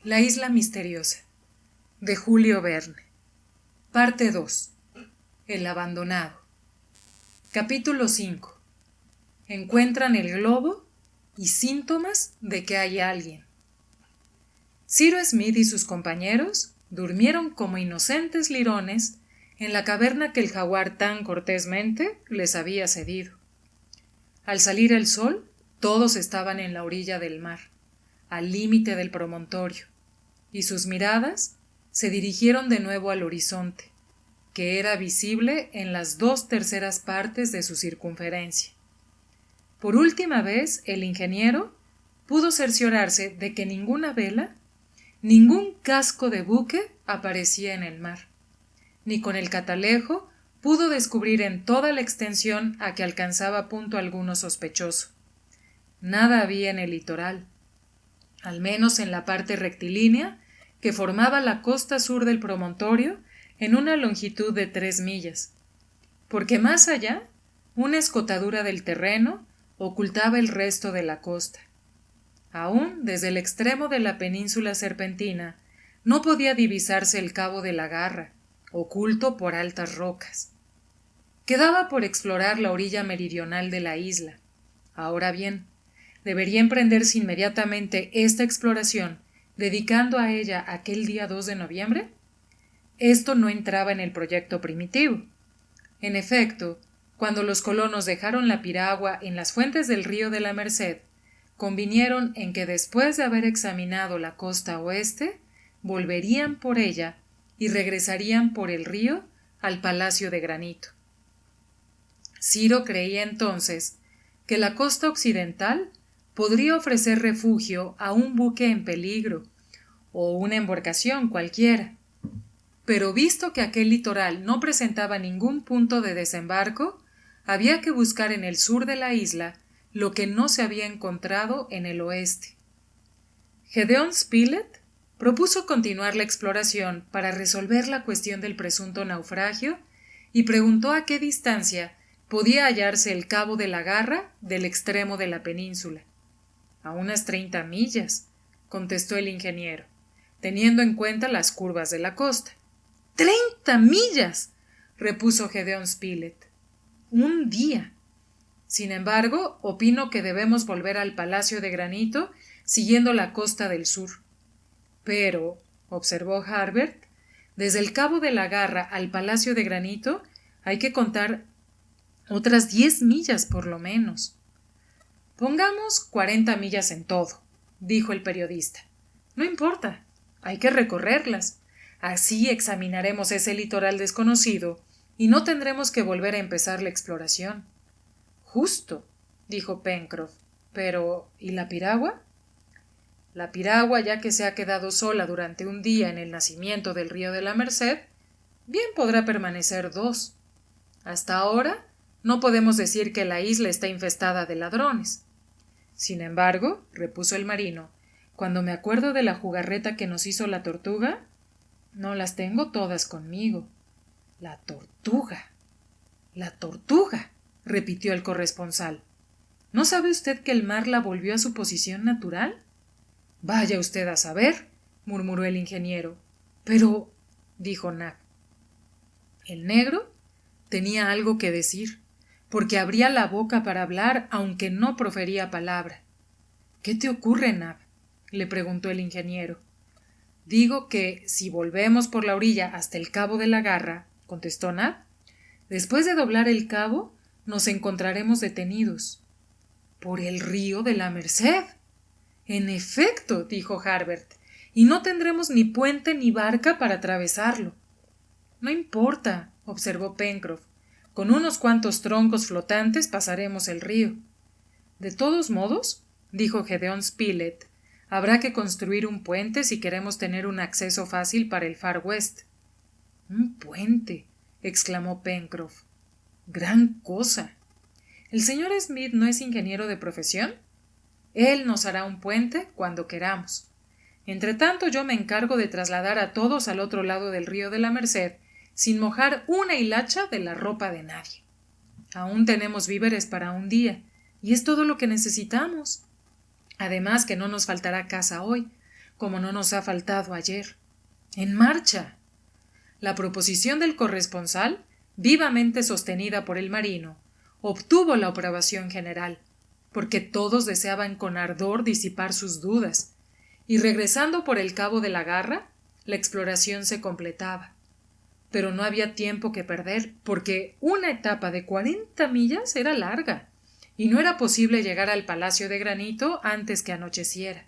La isla misteriosa, de Julio Verne. Parte 2. El abandonado. Capítulo 5. Encuentran el globo y síntomas de que hay alguien. Cyrus Smith y sus compañeros durmieron como inocentes lirones en la caverna que el jaguar tan cortésmente les había cedido. Al salir el sol, todos estaban en la orilla del mar, al límite del promontorio, y sus miradas se dirigieron de nuevo al horizonte, que era visible en las 2/3 partes de su circunferencia. Por última vez, el ingeniero pudo cerciorarse de que ninguna vela, ningún casco de buque aparecía en el mar, ni con el catalejo pudo descubrir en toda la extensión a que alcanzaba punto alguno sospechoso. Nada había en el litoral, al menos en la parte rectilínea que formaba la costa sur del promontorio en una longitud de 3 millas, porque más allá, una escotadura del terreno ocultaba el resto de la costa. Aún desde el extremo de la península serpentina no podía divisarse el cabo de la Garra, oculto por altas rocas. Quedaba por explorar la orilla meridional de la isla. Ahora bien, debería emprenderse inmediatamente esta exploración, dedicando a ella aquel día 2 de noviembre. Esto no entraba en el proyecto primitivo. En efecto, cuando los colonos dejaron la piragua en las fuentes del río de la Merced, convinieron en que después de haber examinado la costa oeste, volverían por ella y regresarían por el río al Palacio de Granito. Ciro creía entonces que la costa occidental podría ofrecer refugio a un buque en peligro o una embarcación cualquiera. Pero visto que aquel litoral no presentaba ningún punto de desembarco, había que buscar en el sur de la isla lo que no se había encontrado en el oeste. Gédéon Spilett propuso continuar la exploración para resolver la cuestión del presunto naufragio y preguntó a qué distancia podía hallarse el cabo de la Garra del extremo de la península. A unas 30 millas, contestó el ingeniero, teniendo en cuenta las curvas de la costa. ¡30 millas! Repuso Gédéon Spilett. Un día. Sin embargo, opino que debemos volver al Palacio de Granito siguiendo la costa del sur. Pero, observó Harbert, desde el cabo de la Garra al Palacio de Granito hay que contar otras 10 millas por lo menos. Pongamos 40 millas en todo, dijo el periodista. No importa, hay que recorrerlas. Así examinaremos ese litoral desconocido y no tendremos que volver a empezar la exploración. Justo, dijo Pencroff. Pero, ¿y la piragua? La piragua, ya que se ha quedado sola durante un día en el nacimiento del río de la Merced, bien podrá permanecer 2. Hasta ahora no podemos decir que la isla está infestada de ladrones. Sin embargo, repuso el marino, cuando me acuerdo de la jugarreta que nos hizo la tortuga, no las tengo todas conmigo. La tortuga. La tortuga, repitió el corresponsal. ¿No sabe usted que el mar la volvió a su posición natural? Vaya usted a saber, murmuró el ingeniero. Pero, dijo Nab. El negro tenía algo que decir, porque abría la boca para hablar aunque no profería palabra. ¿Qué te ocurre, Nab? Le preguntó el ingeniero. Digo que, si volvemos por la orilla hasta el cabo de la Garra, contestó Nab, después de doblar el cabo, nos encontraremos detenidos. ¿Por el río de la Merced? En efecto, dijo Harbert, y no tendremos ni puente ni barca para atravesarlo. No importa, observó Pencroff, con unos cuantos troncos flotantes pasaremos el río. De todos modos, dijo Gédéon Spilett, habrá que construir un puente si queremos tener un acceso fácil para el Far West. Un puente, exclamó Pencroff. Gran cosa. ¿El señor Smith no es ingeniero de profesión? Él nos hará un puente cuando queramos. Entretanto, yo me encargo de trasladar a todos al otro lado del río de la Merced sin mojar una hilacha de la ropa de nadie. Aún tenemos víveres para un día, y es todo lo que necesitamos. Además que no nos faltará caza hoy, como no nos ha faltado ayer. ¡En marcha! La proposición del corresponsal, vivamente sostenida por el marino, obtuvo la aprobación general, porque todos deseaban con ardor disipar sus dudas, y regresando por el cabo de la Garra, la exploración se completaba. Pero no había tiempo que perder, porque una etapa de 40 millas era larga, y no era posible llegar al Palacio de Granito antes que anocheciera.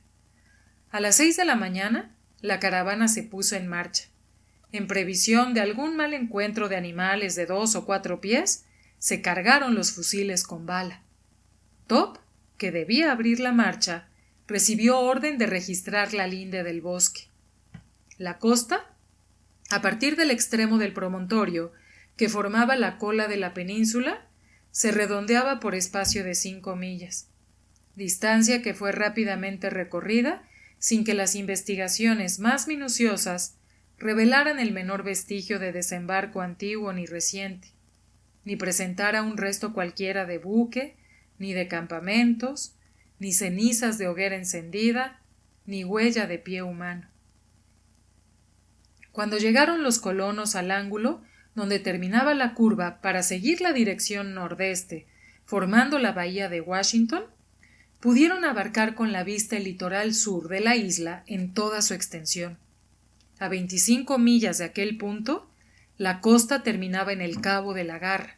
A las 6 de la mañana, la caravana se puso en marcha. En previsión de algún mal encuentro de animales de 2 o 4 pies, se cargaron los fusiles con bala. Top, que debía abrir la marcha, recibió orden de registrar la linde del bosque. La costa, a partir del extremo del promontorio, que formaba la cola de la península, se redondeaba por espacio de 5 millas, distancia que fue rápidamente recorrida sin que las investigaciones más minuciosas revelaran el menor vestigio de desembarco antiguo ni reciente, ni presentara un resto cualquiera de buque, ni de campamentos, ni cenizas de hoguera encendida, ni huella de pie humano. Cuando llegaron los colonos al ángulo donde terminaba la curva para seguir la dirección nordeste, formando la bahía de Washington, pudieron abarcar con la vista el litoral sur de la isla en toda su extensión. A 25 millas de aquel punto, la costa terminaba en el cabo de la Garra,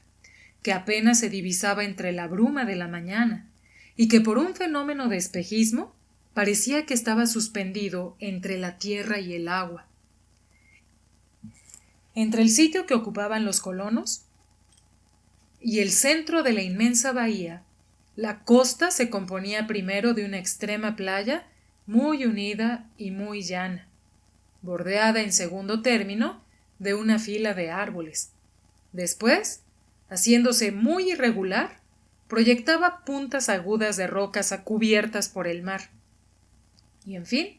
que apenas se divisaba entre la bruma de la mañana, y que por un fenómeno de espejismo parecía que estaba suspendido entre la tierra y el agua. Entre el sitio que ocupaban los colonos y el centro de la inmensa bahía, la costa se componía primero de una extrema playa muy unida y muy llana, bordeada en segundo término de una fila de árboles. Después, haciéndose muy irregular, proyectaba puntas agudas de rocas cubiertas por el mar. Y en fin,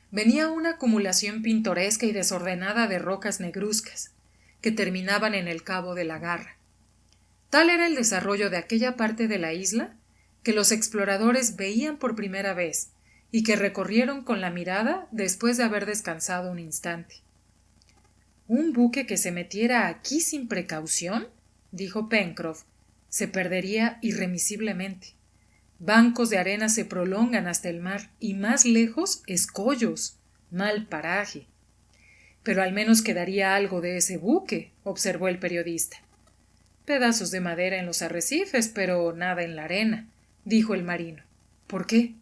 venía una acumulación pintoresca y desordenada de rocas negruzcas, que terminaban en el cabo de la Garra. Tal era el desarrollo de aquella parte de la isla que los exploradores veían por primera vez y que recorrieron con la mirada después de haber descansado un instante. ¿Un buque que se metiera aquí sin precaución?, dijo Pencroff, se perdería irremisiblemente. Bancos de arena se prolongan hasta el mar y más lejos escollos, mal paraje. Pero al menos quedaría algo de ese buque, observó el periodista. Pedazos de madera en los arrecifes, pero nada en la arena, dijo el marino. ¿Por qué?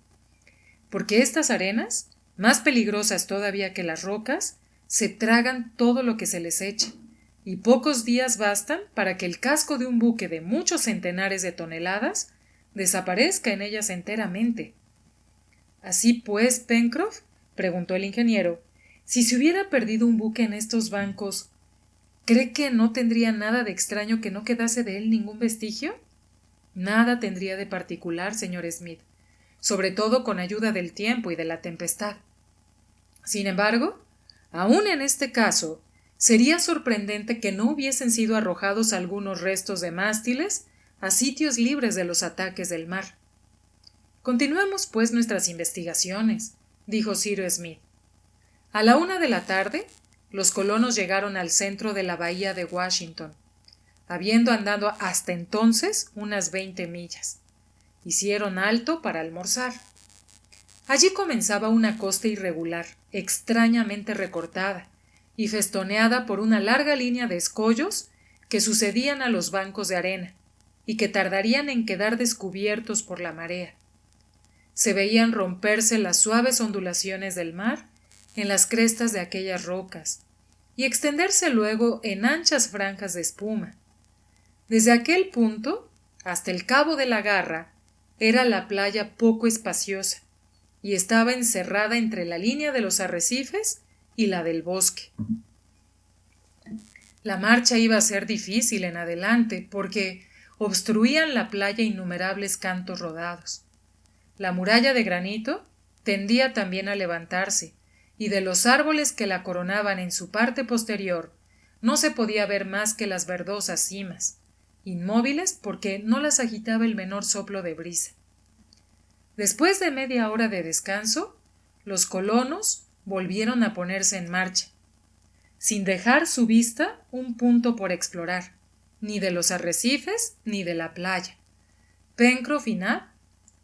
Porque estas arenas, más peligrosas todavía que las rocas, se tragan todo lo que se les eche, y pocos días bastan para que el casco de un buque de muchos centenares de toneladas desaparezca en ellas enteramente. Así pues, Pencroff, preguntó el ingeniero, si se hubiera perdido un buque en estos bancos, ¿cree que no tendría nada de extraño que no quedase de él ningún vestigio? Nada tendría de particular, señor Smith, sobre todo con ayuda del tiempo y de la tempestad. Sin embargo, aun en este caso, sería sorprendente que no hubiesen sido arrojados algunos restos de mástiles a sitios libres de los ataques del mar. Continuemos, pues, nuestras investigaciones, dijo Cyrus Smith. A la 1 de la tarde, los colonos llegaron al centro de la bahía de Washington, habiendo andado hasta entonces unas 20 millas. Hicieron alto para almorzar. Allí comenzaba una costa irregular, extrañamente recortada y festoneada por una larga línea de escollos que sucedían a los bancos de arena y que tardarían en quedar descubiertos por la marea. Se veían romperse las suaves ondulaciones del mar en las crestas de aquellas rocas y extenderse luego en anchas franjas de espuma. Desde aquel punto hasta el cabo de la Garra era la playa poco espaciosa y estaba encerrada entre la línea de los arrecifes y la del bosque. La marcha iba a ser difícil en adelante porque obstruían la playa innumerables cantos rodados. La muralla de granito tendía también a levantarse, y de los árboles que la coronaban en su parte posterior no se podía ver más que las verdosas cimas, inmóviles porque no las agitaba el menor soplo de brisa. Después de media hora de descanso, los colonos volvieron a ponerse en marcha, sin dejar su vista un punto por explorar, ni de los arrecifes ni de la playa. Pencroff y Nab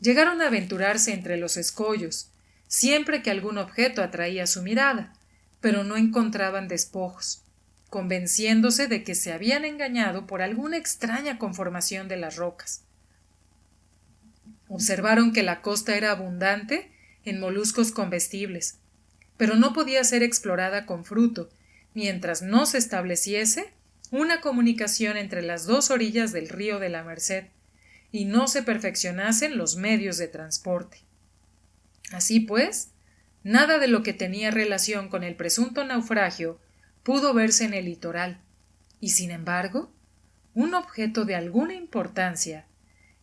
llegaron a aventurarse entre los escollos, siempre que algún objeto atraía su mirada, pero no encontraban despojos, convenciéndose de que se habían engañado por alguna extraña conformación de las rocas. Observaron que la costa era abundante en moluscos comestibles, pero no podía ser explorada con fruto, mientras no se estableciese una comunicación entre las dos orillas del río de la Merced y no se perfeccionasen los medios de transporte. Así pues, nada de lo que tenía relación con el presunto naufragio pudo verse en el litoral, y sin embargo, un objeto de alguna importancia,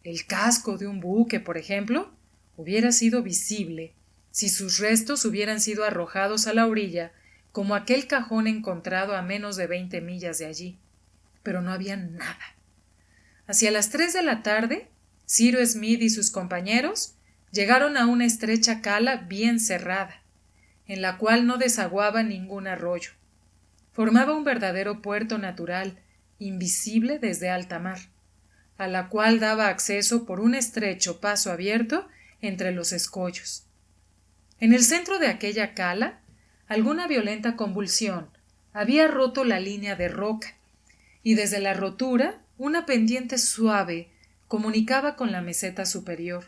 el casco de un buque, por ejemplo, hubiera sido visible si sus restos hubieran sido arrojados a la orilla como aquel cajón encontrado a menos de 20 millas de allí. Pero no había nada. Hacia las 3 de la tarde, Cyrus Smith y sus compañeros llegaron a una estrecha cala bien cerrada, en la cual no desaguaba ningún arroyo. Formaba un verdadero puerto natural, invisible desde alta mar, a la cual daba acceso por un estrecho paso abierto entre los escollos. En el centro de aquella cala, alguna violenta convulsión había roto la línea de roca, y desde la rotura una pendiente suave comunicaba con la meseta superior,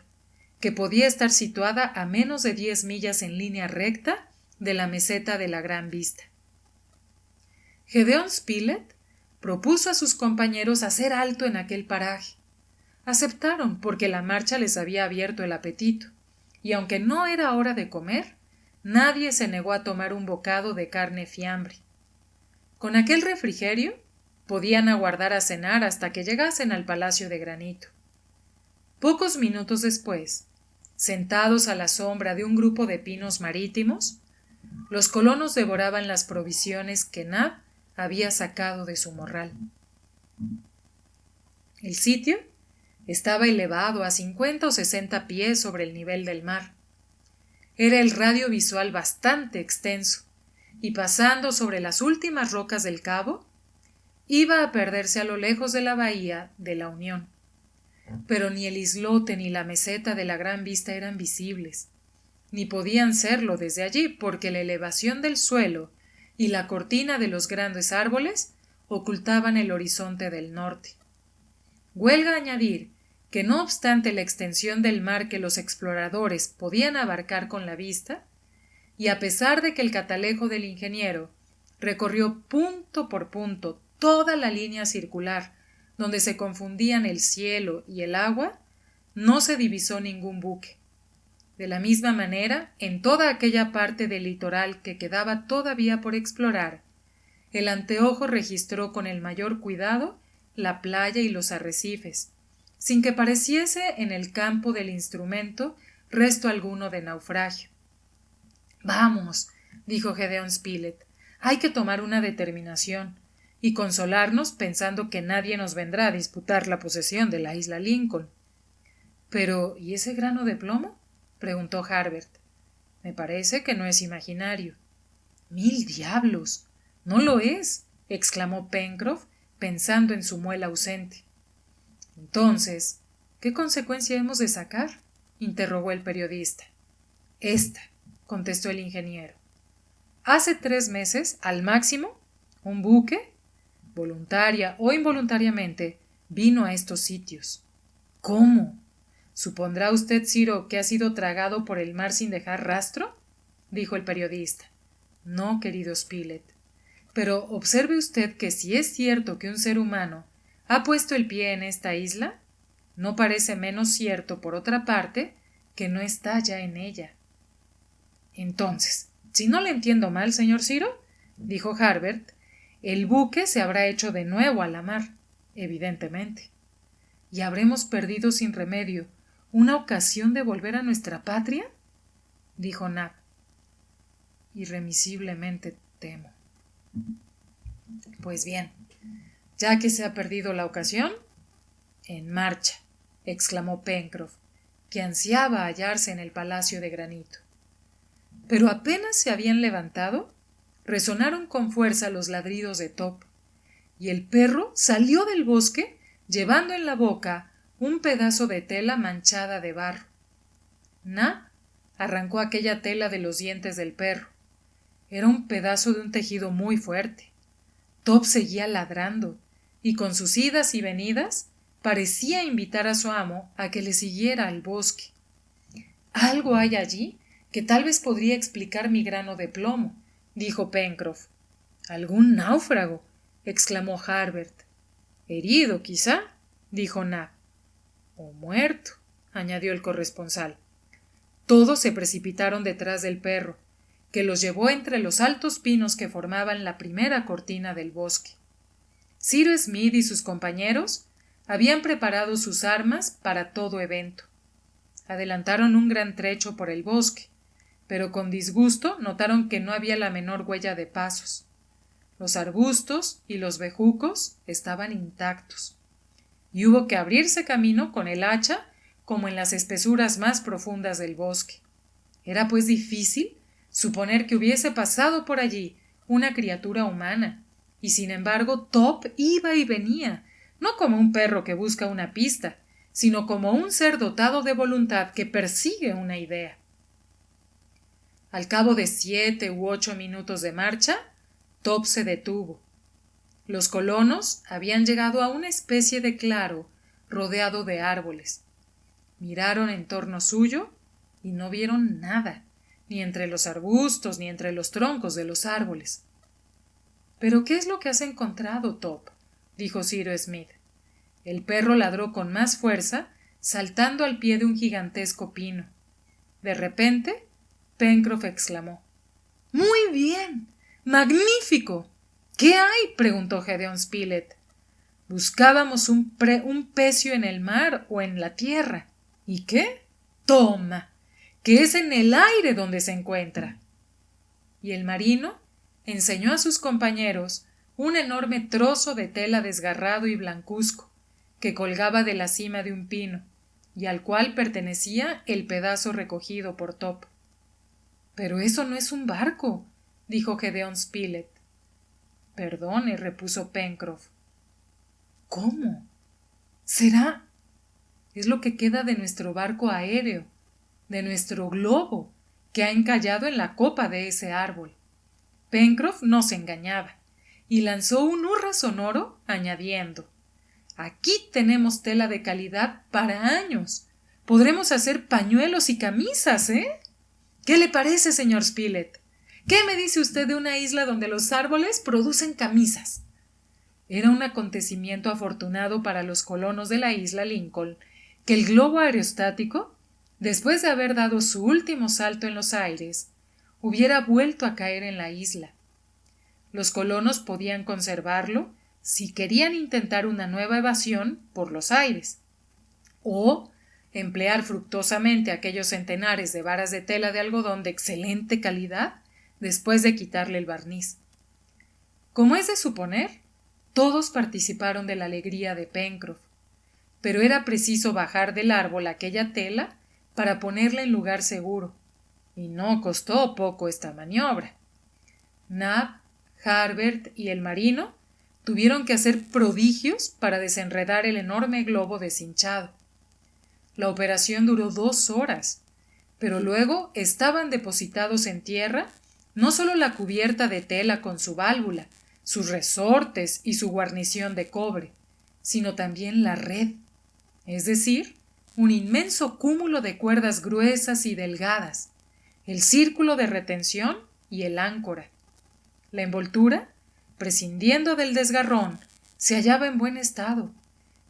que podía estar situada a menos de 10 millas en línea recta de la meseta de la Gran Vista. Gédéon Spilett propuso a sus compañeros hacer alto en aquel paraje. Aceptaron porque la marcha les había abierto el apetito, y aunque no era hora de comer, nadie se negó a tomar un bocado de carne fiambre. Con aquel refrigerio podían aguardar a cenar hasta que llegasen al Palacio de Granito. Pocos minutos después, sentados a la sombra de un grupo de pinos marítimos, los colonos devoraban las provisiones que Nab había sacado de su morral. El sitio estaba elevado a 50 o 60 pies sobre el nivel del mar. Era el radio visual bastante extenso, y pasando sobre las últimas rocas del cabo, iba a perderse a lo lejos de la bahía de la Unión. Pero ni el islote ni la meseta de la Gran Vista eran visibles, ni podían serlo desde allí, porque la elevación del suelo y la cortina de los grandes árboles ocultaban el horizonte del norte. Huelga añadir que no obstante la extensión del mar que los exploradores podían abarcar con la vista, y a pesar de que el catalejo del ingeniero recorrió punto por punto toda la línea circular donde se confundían el cielo y el agua, no se divisó ningún buque. De la misma manera, en toda aquella parte del litoral que quedaba todavía por explorar, el anteojo registró con el mayor cuidado la playa y los arrecifes, sin que pareciese en el campo del instrumento resto alguno de naufragio. «Vamos», dijo Gédéon Spilett, «hay que tomar una determinación y consolarnos pensando que nadie nos vendrá a disputar la posesión de la isla Lincoln». «Pero, ¿y ese grano de plomo?», preguntó Harbert. «Me parece que no es imaginario». «¡Mil diablos! No lo es», exclamó Pencroff, pensando en su muela ausente. «Entonces, ¿qué consecuencia hemos de sacar?», interrogó el periodista. «Esta», contestó el ingeniero. «Hace 3 meses, al máximo, un buque, voluntaria o involuntariamente, vino a estos sitios». «¿Cómo? ¿Supondrá usted, Ciro, que ha sido tragado por el mar sin dejar rastro?», dijo el periodista. «No, querido Spilett. Pero observe usted que si es cierto que un ser humano ha puesto el pie en esta isla, no parece menos cierto, por otra parte, que no está ya en ella». «Entonces, si no le entiendo mal, señor Ciro», dijo Harbert, «el buque se habrá hecho de nuevo a la mar, evidentemente. ¿Y habremos perdido sin remedio una ocasión de volver a nuestra patria?», dijo Nab. «Irremisiblemente temo». «Pues bien, ya que se ha perdido la ocasión, en marcha», exclamó Pencroff, que ansiaba hallarse en el Palacio de Granito. Pero apenas se habían levantado, resonaron con fuerza los ladridos de Top, y el perro salió del bosque llevando en la boca un pedazo de tela manchada de barro. Nab arrancó aquella tela de los dientes del perro. Era un pedazo de un tejido muy fuerte. Top seguía ladrando, y con sus idas y venidas parecía invitar a su amo a que le siguiera al bosque. Algo hay allí que tal vez podría explicar mi grano de plomo, dijo Pencroff. ¿Algún náufrago? Exclamó Harbert. Herido, quizá, dijo Nab. O muerto, añadió el corresponsal. Todos se precipitaron detrás del perro, que los llevó entre los altos pinos que formaban la primera cortina del bosque. Cyrus Smith y sus compañeros habían preparado sus armas para todo evento. Adelantaron un gran trecho por el bosque, pero con disgusto notaron que no había la menor huella de pasos. Los arbustos y los bejucos estaban intactos, y hubo que abrirse camino con el hacha como en las espesuras más profundas del bosque. Era pues difícil suponer que hubiese pasado por allí una criatura humana, y sin embargo Top iba y venía, no como un perro que busca una pista, sino como un ser dotado de voluntad que persigue una idea. Al cabo de 7 u 8 minutos de marcha, Top se detuvo. Los colonos habían llegado a una especie de claro rodeado de árboles. Miraron en torno suyo y no vieron nada, ni entre los arbustos ni entre los troncos de los árboles. ¿Pero qué es lo que has encontrado, Top?, dijo Cyrus Smith. El perro ladró con más fuerza, saltando al pie de un gigantesco pino. De repente, Pencroff exclamó: ¡Muy bien! ¡Magnífico! ¿Qué hay?, preguntó Gédéon Spilett. Buscábamos un pecio en el mar o en la tierra. ¿Y qué? ¡Toma! Que es en el aire donde se encuentra. Y el marino enseñó a sus compañeros un enorme trozo de tela desgarrado y blancuzco que colgaba de la cima de un pino y al cual pertenecía el pedazo recogido por Top. Pero eso no es un barco, dijo Gédéon Spilett. Perdone, repuso Pencroff. ¿Cómo? ¿Será? Es lo que queda de nuestro barco aéreo, de nuestro globo, que ha encallado en la copa de ese árbol. Pencroff no se engañaba, y lanzó un hurra sonoro, añadiendo: Aquí tenemos tela de calidad para años. Podremos hacer pañuelos y camisas, ¿eh? ¿Qué le parece, señor Spilett? ¿Qué me dice usted de una isla donde los árboles producen camisas? Era un acontecimiento afortunado para los colonos de la isla Lincoln que el globo aerostático, después de haber dado su último salto en los aires, hubiera vuelto a caer en la isla. Los colonos podían conservarlo si querían intentar una nueva evasión por los aires, o emplear fructuosamente aquellos centenares de varas de tela de algodón de excelente calidad después de quitarle el barniz. Como es de suponer, todos participaron de la alegría de Pencroff, pero era preciso bajar del árbol aquella tela para ponerla en lugar seguro, y no costó poco esta maniobra. Nab, Harbert y el marino tuvieron que hacer prodigios para desenredar el enorme globo deshinchado. La operación duró 2 horas, pero luego estaban depositados en tierra no solo la cubierta de tela con su válvula, sus resortes y su guarnición de cobre, sino también la red, es decir, un inmenso cúmulo de cuerdas gruesas y delgadas, el círculo de retención y el áncora. La envoltura, prescindiendo del desgarrón, se hallaba en buen estado,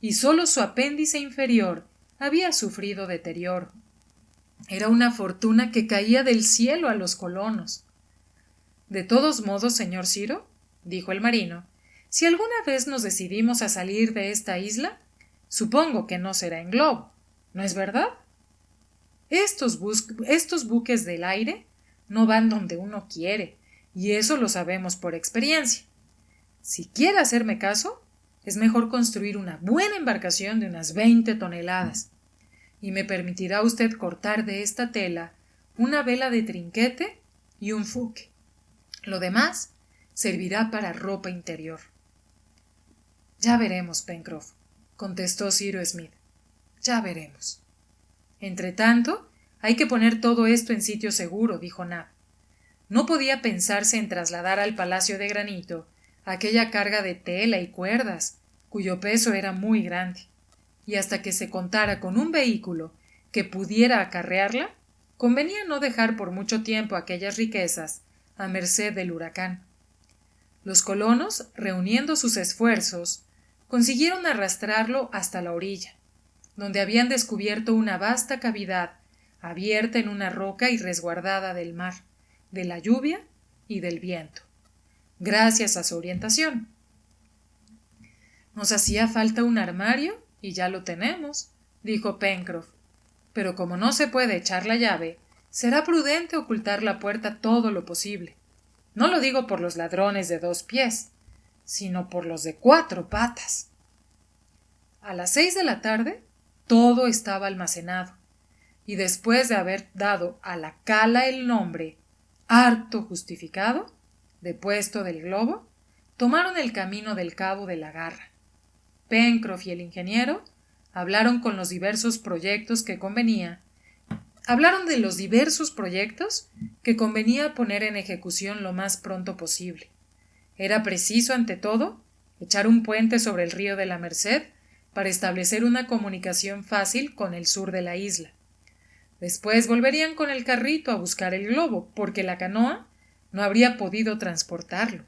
y sólo su apéndice inferior había sufrido deterioro. Era una fortuna que caía del cielo a los colonos. De todos modos, señor Ciro, dijo el marino, si alguna vez nos decidimos a salir de esta isla, supongo que no será en globo, ¿no es verdad? Estos buques del aire no van donde uno quiere, y eso lo sabemos por experiencia. Si quiere hacerme caso, es mejor construir una buena embarcación de unas 20 toneladas, y me permitirá usted cortar de esta tela una vela de trinquete y un fuque. Lo demás servirá para ropa interior. Ya veremos, Pencroff, contestó Cyrus Smith. Ya veremos. Entretanto, hay que poner todo esto en sitio seguro, dijo Nab. No podía pensarse en trasladar al Palacio de Granito aquella carga de tela y cuerdas, cuyo peso era muy grande, y hasta que se contara con un vehículo que pudiera acarrearla, convenía no dejar por mucho tiempo aquellas riquezas a merced del huracán. Los colonos, reuniendo sus esfuerzos, consiguieron arrastrarlo hasta la orilla, donde habían descubierto una vasta cavidad abierta en una roca y resguardada del mar, de la lluvia y del viento, gracias a su orientación. Nos hacía falta un armario y ya lo tenemos, dijo Pencroff, pero como no se puede echar la llave, será prudente ocultar la puerta todo lo posible. No lo digo por los ladrones de 2 pies, sino por los de 4 patas. A las 6 de la tarde todo estaba almacenado, y después de haber dado a la cala el nombre harto justificado de puesto del globo, tomaron el camino del cabo de la Garra. Pencroff y el ingeniero hablaron de los diversos proyectos que convenía poner en ejecución lo más pronto posible. Era preciso, ante todo, echar un puente sobre el río de la Merced para establecer una comunicación fácil con el sur de la isla. Después volverían con el carrito a buscar el globo, porque la canoa no habría podido transportarlo.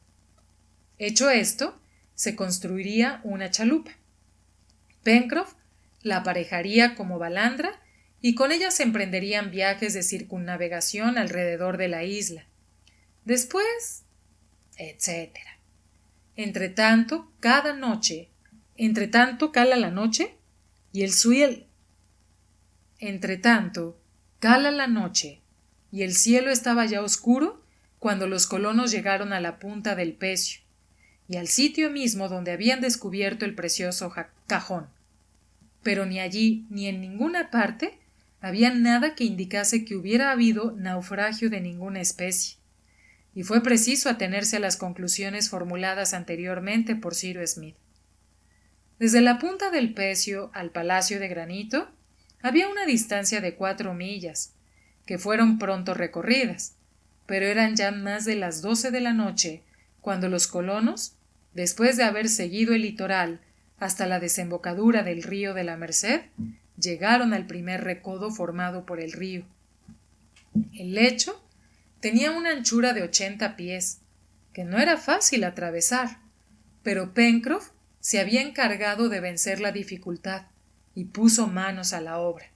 Hecho esto, se construiría una chalupa. Pencroff la aparejaría como balandra y con ella se emprenderían viajes de circunnavegación alrededor de la isla. Después, etc. Entretanto, cala la noche y el cielo estaba ya oscuro cuando los colonos llegaron a la punta del Pecio y al sitio mismo donde habían descubierto el precioso cajón. Pero ni allí ni en ninguna parte había nada que indicase que hubiera habido naufragio de ninguna especie, y fue preciso atenerse a las conclusiones formuladas anteriormente por Cyrus Smith. Desde la punta del Pecio al Palacio de Granito había una distancia de 4 millas, que fueron pronto recorridas, pero eran ya más de las 12 de la noche cuando los colonos, después de haber seguido el litoral hasta la desembocadura del río de la Merced, llegaron al primer recodo formado por el río. El lecho tenía una anchura de 80 pies, que no era fácil atravesar, pero Pencroff se había encargado de vencer la dificultad y puso manos a la obra.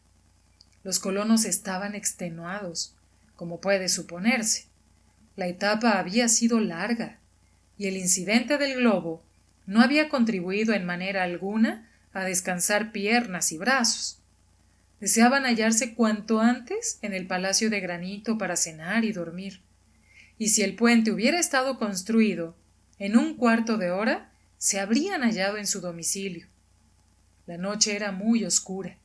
Los colonos estaban extenuados, como puede suponerse. La etapa había sido larga, y el incidente del globo no había contribuido en manera alguna a descansar piernas y brazos. Deseaban hallarse cuanto antes en el Palacio de Granito para cenar y dormir, y si el puente hubiera estado construido, en un cuarto de hora se habrían hallado en su domicilio. La noche era muy oscura.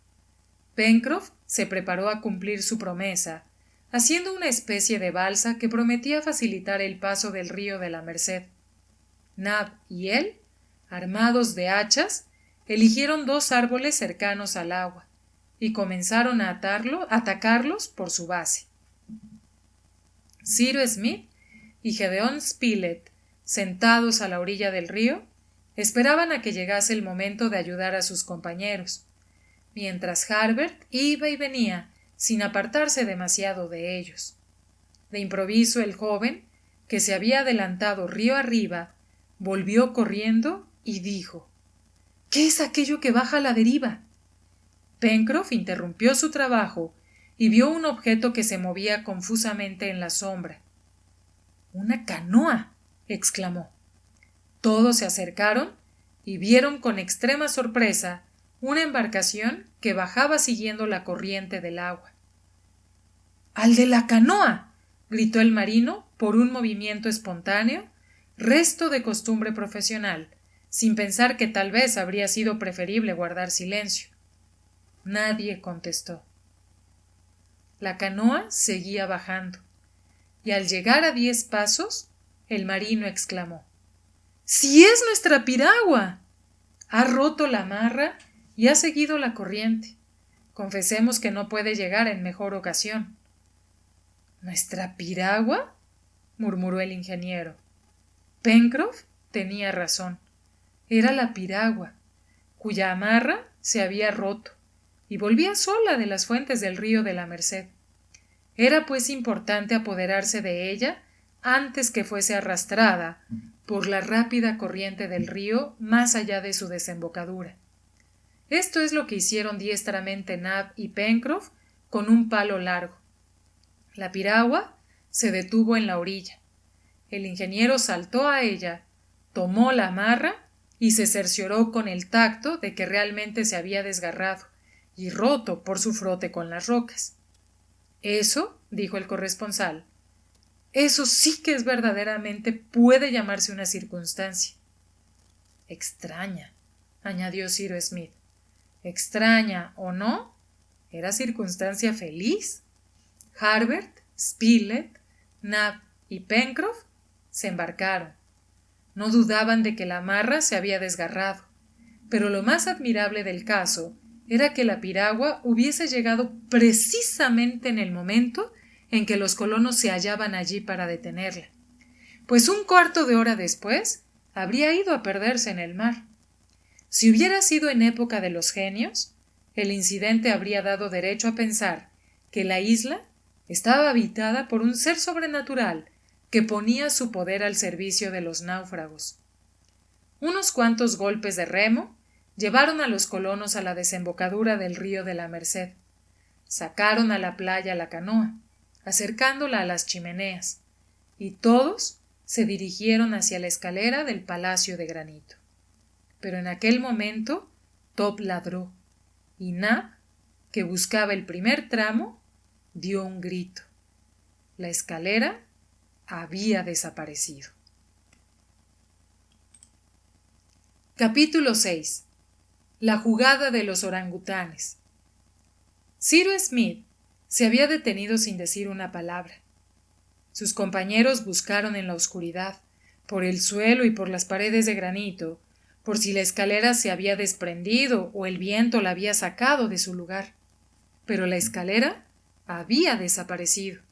Pencroff se preparó a cumplir su promesa, haciendo una especie de balsa que prometía facilitar el paso del río de la Merced. Nab y él, armados de hachas, eligieron 2 árboles cercanos al agua y comenzaron a atacarlos por su base. Cyrus Smith y Gédéon Spilett, sentados a la orilla del río, esperaban a que llegase el momento de ayudar a sus compañeros, mientras Harbert iba y venía sin apartarse demasiado de ellos. De improviso el joven, que se había adelantado río arriba, volvió corriendo y dijo: ¿Qué es aquello que baja a la deriva? Pencroff interrumpió su trabajo y vio un objeto que se movía confusamente en la sombra. «¡Una canoa!», exclamó. Todos se acercaron y vieron con extrema sorpresa una embarcación que bajaba siguiendo la corriente del agua. «¡Al de la canoa!», gritó el marino por un movimiento espontáneo, resto de costumbre profesional, sin pensar que tal vez habría sido preferible guardar silencio. Nadie contestó. La canoa seguía bajando, y al llegar a 10 pasos, el marino exclamó: ¡Si es nuestra piragua! Ha roto la amarra y ha seguido la corriente. Confesemos que no puede llegar en mejor ocasión. ¿Nuestra piragua?, murmuró el ingeniero. Pencroff tenía razón. Era la piragua, cuya amarra se había roto y volvía sola de las fuentes del río de la Merced. Era pues importante apoderarse de ella antes que fuese arrastrada por la rápida corriente del río más allá de su desembocadura. Esto es lo que hicieron diestramente Nab y Pencroff con un palo largo. La piragua se detuvo en la orilla. El ingeniero saltó a ella, tomó la amarra y se cercioró con el tacto de que realmente se había desgarrado y roto por su frote con las rocas. Eso, dijo el corresponsal, eso sí que es verdaderamente puede llamarse una circunstancia. Extraña, añadió Cyrus Smith. Extraña o no, era circunstancia feliz. Harbert, Spilett, Nab y Pencroff se embarcaron. No dudaban de que la amarra se había desgarrado, pero lo más admirable del caso era que la piragua hubiese llegado precisamente en el momento en que los colonos se hallaban allí para detenerla, pues un cuarto de hora después habría ido a perderse en el mar. Si hubiera sido en época de los genios, el incidente habría dado derecho a pensar que la isla estaba habitada por un ser sobrenatural que ponía su poder al servicio de los náufragos. Unos cuantos golpes de remo llevaron a los colonos a la desembocadura del río de la Merced. Sacaron a la playa la canoa, acercándola a las chimeneas, y todos se dirigieron hacia la escalera del Palacio de Granito. Pero en aquel momento Top ladró, y Nab, que buscaba el primer tramo, dio un grito. La escalera había desaparecido. Capítulo 6. La jugada de los orangutanes. Cyrus Smith se había detenido sin decir una palabra. Sus compañeros buscaron en la oscuridad, por el suelo y por las paredes de granito, por si la escalera se había desprendido o el viento la había sacado de su lugar. Pero la escalera había desaparecido.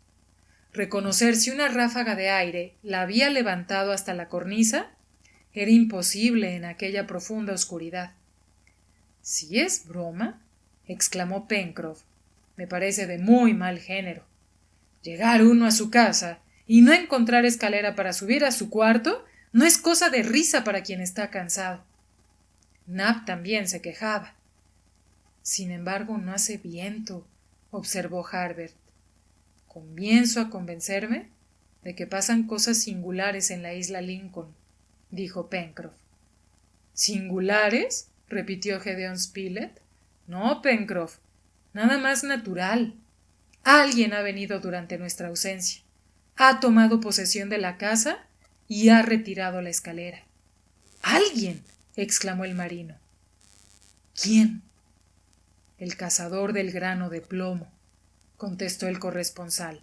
Reconocer si una ráfaga de aire la había levantado hasta la cornisa era imposible en aquella profunda oscuridad. —¿Si es broma? —exclamó Pencroff—, me parece de muy mal género. Llegar uno a su casa y no encontrar escalera para subir a su cuarto no es cosa de risa para quien está cansado. Nab también se quejaba. —Sin embargo, no hace viento —observó Harbert—. Comienzo a convencerme de que pasan cosas singulares en la isla Lincoln —dijo Pencroff. —¿Singulares? —repitió Gédéon Spilett—. No, Pencroff, nada más natural. Alguien ha venido durante nuestra ausencia, ha tomado posesión de la casa y ha retirado la escalera. —¡Alguien! —exclamó el marino. —¿Quién? —El cazador del grano de plomo —contestó el corresponsal—.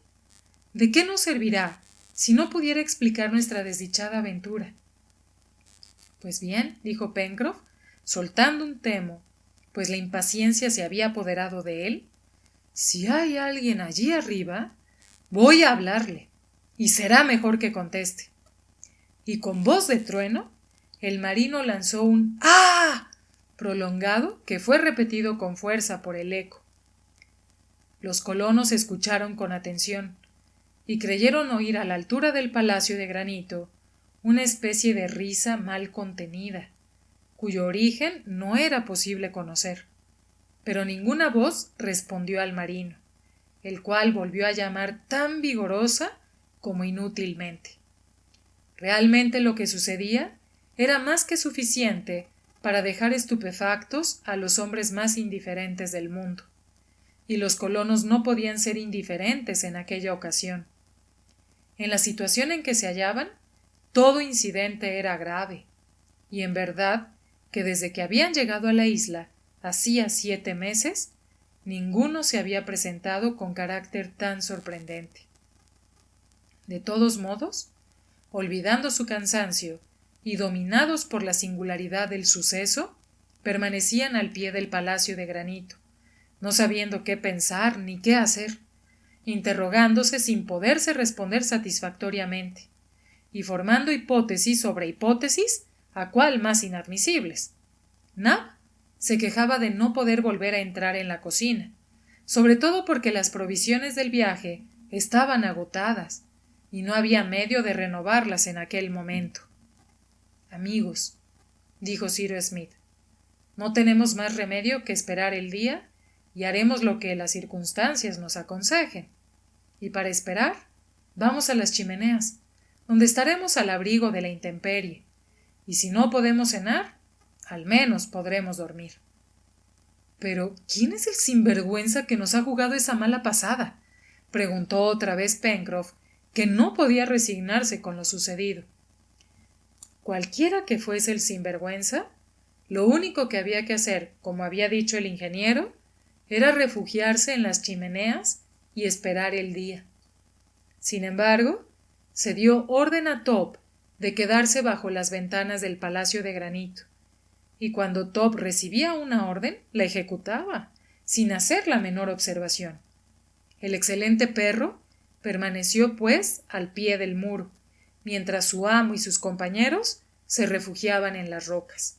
¿De qué nos servirá si no pudiera explicar nuestra desdichada aventura? Pues bien —dijo Pencroff, soltando un temo, pues la impaciencia se había apoderado de él—, si hay alguien allí arriba, voy a hablarle, y será mejor que conteste. Y con voz de trueno, el marino lanzó un ¡ah! Prolongado que fue repetido con fuerza por el eco. Los colonos escucharon con atención y creyeron oír a la altura del Palacio de Granito una especie de risa mal contenida, cuyo origen no era posible conocer. Pero ninguna voz respondió al marino, el cual volvió a llamar tan vigorosa como inútilmente. Realmente lo que sucedía era más que suficiente para dejar estupefactos a los hombres más indiferentes del mundo, y los colonos no podían ser indiferentes en aquella ocasión. En la situación en que se hallaban, todo incidente era grave, y en verdad que desde que habían llegado a la isla hacía 7 meses, ninguno se había presentado con carácter tan sorprendente. De todos modos, olvidando su cansancio y dominados por la singularidad del suceso, permanecían al pie del palacio de granito, no sabiendo qué pensar ni qué hacer, interrogándose sin poderse responder satisfactoriamente, y formando hipótesis sobre hipótesis, a cuál más inadmisibles. Nab se quejaba de no poder volver a entrar en la cocina, sobre todo porque las provisiones del viaje estaban agotadas, y no había medio de renovarlas en aquel momento. Amigos, dijo Cyrus Smith, no tenemos más remedio que esperar el día y haremos lo que las circunstancias nos aconsejen. Y para esperar, vamos a las chimeneas, donde estaremos al abrigo de la intemperie, y si no podemos cenar, al menos podremos dormir. Pero, ¿quién es el sinvergüenza que nos ha jugado esa mala pasada?, preguntó otra vez Pencroff, que no podía resignarse con lo sucedido. Cualquiera que fuese el sinvergüenza, lo único que había que hacer, como había dicho el ingeniero, era refugiarse en las chimeneas y esperar el día. Sin embargo, se dio orden a Top de quedarse bajo las ventanas del palacio de granito, y cuando Top recibía una orden, la ejecutaba, sin hacer la menor observación. El excelente perro permaneció, pues, al pie del muro, mientras su amo y sus compañeros se refugiaban en las rocas.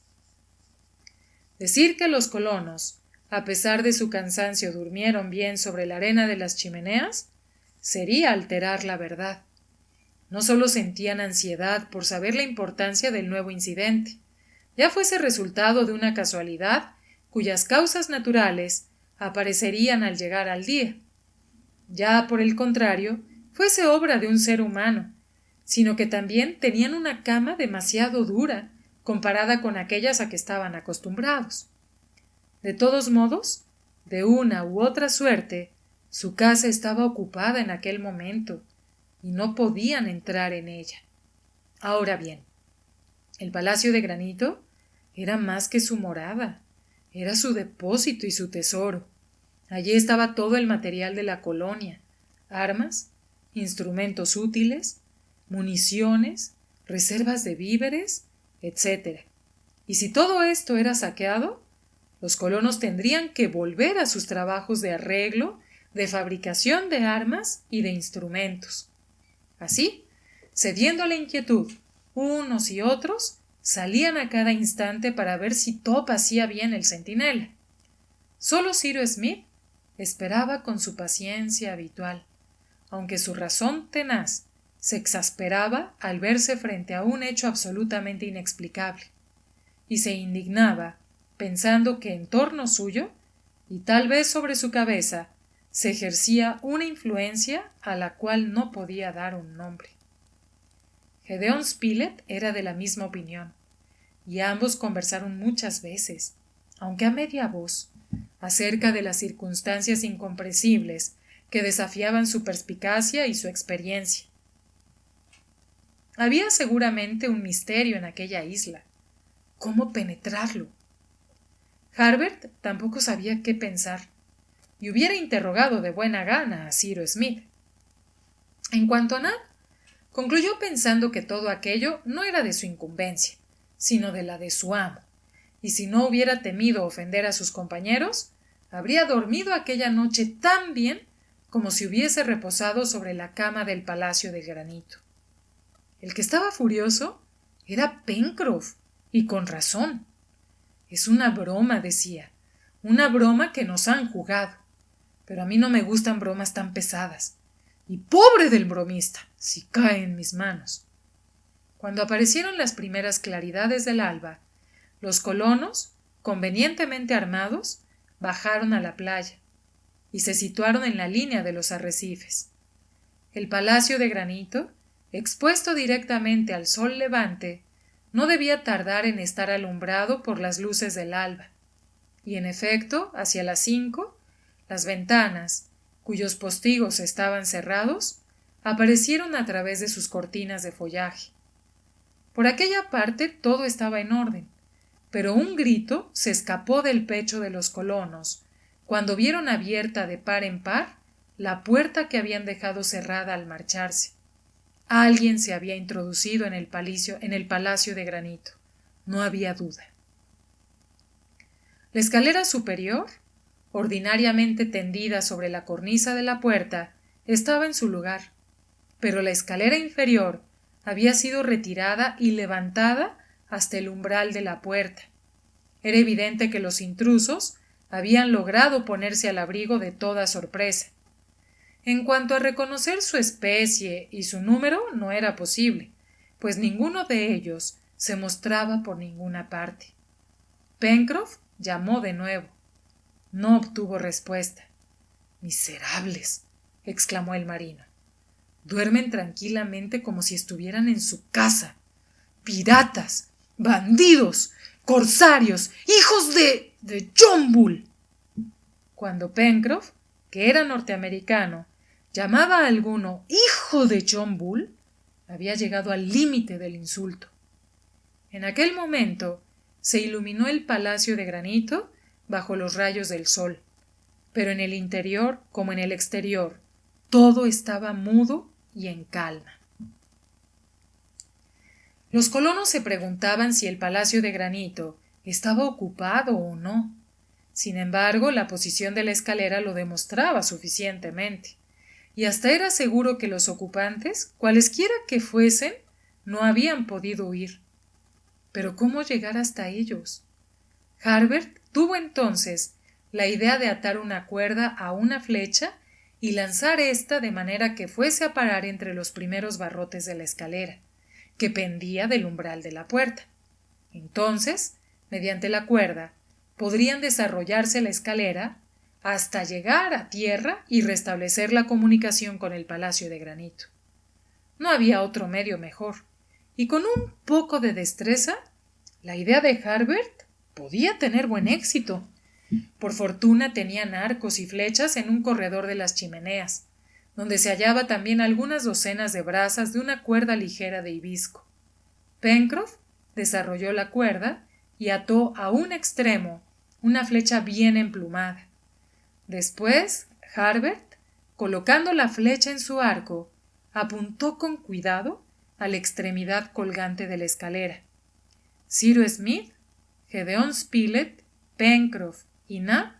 Decir que los colonos, a pesar de su cansancio, durmieron bien sobre la arena de las chimeneas, sería alterar la verdad. No solo sentían ansiedad por saber la importancia del nuevo incidente, ya fuese resultado de una casualidad cuyas causas naturales aparecerían al llegar al día, ya por el contrario, fuese obra de un ser humano, sino que también tenían una cama demasiado dura comparada con aquellas a que estaban acostumbrados. De todos modos, de una u otra suerte, su casa estaba ocupada en aquel momento y no podían entrar en ella. Ahora bien, el palacio de granito era más que su morada, era su depósito y su tesoro. Allí estaba todo el material de la colonia, armas, instrumentos útiles, municiones, reservas de víveres, etc. Y si todo esto era saqueado, los colonos tendrían que volver a sus trabajos de arreglo, de fabricación de armas y de instrumentos. Así, cediendo a la inquietud, unos y otros salían a cada instante para ver si Top hacía bien el centinela. Solo Cyrus Smith esperaba con su paciencia habitual, aunque su razón tenaz se exasperaba al verse frente a un hecho absolutamente inexplicable, y se indignaba pensando que en torno suyo, y tal vez sobre su cabeza, se ejercía una influencia a la cual no podía dar un nombre. Gedeón Spilett era de la misma opinión, y ambos conversaron muchas veces, aunque a media voz, acerca de las circunstancias incomprensibles que desafiaban su perspicacia y su experiencia. Había seguramente un misterio en aquella isla. ¿Cómo penetrarlo? Harbert tampoco sabía qué pensar, y hubiera interrogado de buena gana a Cyrus Smith. En cuanto a Nab, concluyó pensando que todo aquello no era de su incumbencia, sino de la de su amo, y si no hubiera temido ofender a sus compañeros, habría dormido aquella noche tan bien como si hubiese reposado sobre la cama del palacio de granito. El que estaba furioso era Pencroff, y con razón. Es una broma, decía, una broma que nos han jugado, pero a mí no me gustan bromas tan pesadas, y pobre del bromista, si cae en mis manos. Cuando aparecieron las primeras claridades del alba, los colonos, convenientemente armados, bajaron a la playa y se situaron en la línea de los arrecifes. El palacio de granito, expuesto directamente al sol levante, no debía tardar en estar alumbrado por las luces del alba, y en efecto, hacia las 5, las ventanas, cuyos postigos estaban cerrados, aparecieron a través de sus cortinas de follaje. Por aquella parte todo estaba en orden, pero un grito se escapó del pecho de los colonos cuando vieron abierta de par en par la puerta que habían dejado cerrada al marcharse. Alguien se había introducido en el palacio de granito. No había duda. La escalera superior, ordinariamente tendida sobre la cornisa de la puerta, estaba en su lugar, pero la escalera inferior había sido retirada y levantada hasta el umbral de la puerta. Era evidente que los intrusos habían logrado ponerse al abrigo de toda sorpresa. En cuanto a reconocer su especie y su número, no era posible, pues ninguno de ellos se mostraba por ninguna parte. Pencroff llamó de nuevo. No obtuvo respuesta. «Miserables», exclamó el marino. «Duermen tranquilamente como si estuvieran en su casa. ¡Piratas! ¡Bandidos! ¡Corsarios! ¡Hijos de John Bull!». Cuando Pencroff, que era norteamericano, llamaba a alguno «hijo de John Bull», había llegado al límite del insulto. En aquel momento se iluminó el palacio de granito bajo los rayos del sol, pero en el interior como en el exterior todo estaba mudo y en calma. Los colonos se preguntaban si el palacio de granito estaba ocupado o no. Sin embargo, la posición de la escalera lo demostraba suficientemente, y hasta era seguro que los ocupantes, cualesquiera que fuesen, no habían podido huir. Pero ¿cómo llegar hasta ellos? Harbert tuvo entonces la idea de atar una cuerda a una flecha y lanzar ésta de manera que fuese a parar entre los primeros barrotes de la escalera, que pendía del umbral de la puerta. Entonces, mediante la cuerda, podrían desarrollarse la escalera hasta llegar a tierra y restablecer la comunicación con el palacio de granito. No había otro medio mejor, y con un poco de destreza, la idea de Harbert podía tener buen éxito. Por fortuna tenían arcos y flechas en un corredor de las chimeneas, donde se hallaba también algunas docenas de brazas de una cuerda ligera de hibisco. Pencroff desarrolló la cuerda y ató a un extremo una flecha bien emplumada. Después, Harbert, colocando la flecha en su arco, apuntó con cuidado a la extremidad colgante de la escalera. Cyrus Smith, Gedeón Spilett, Pencroff y Nab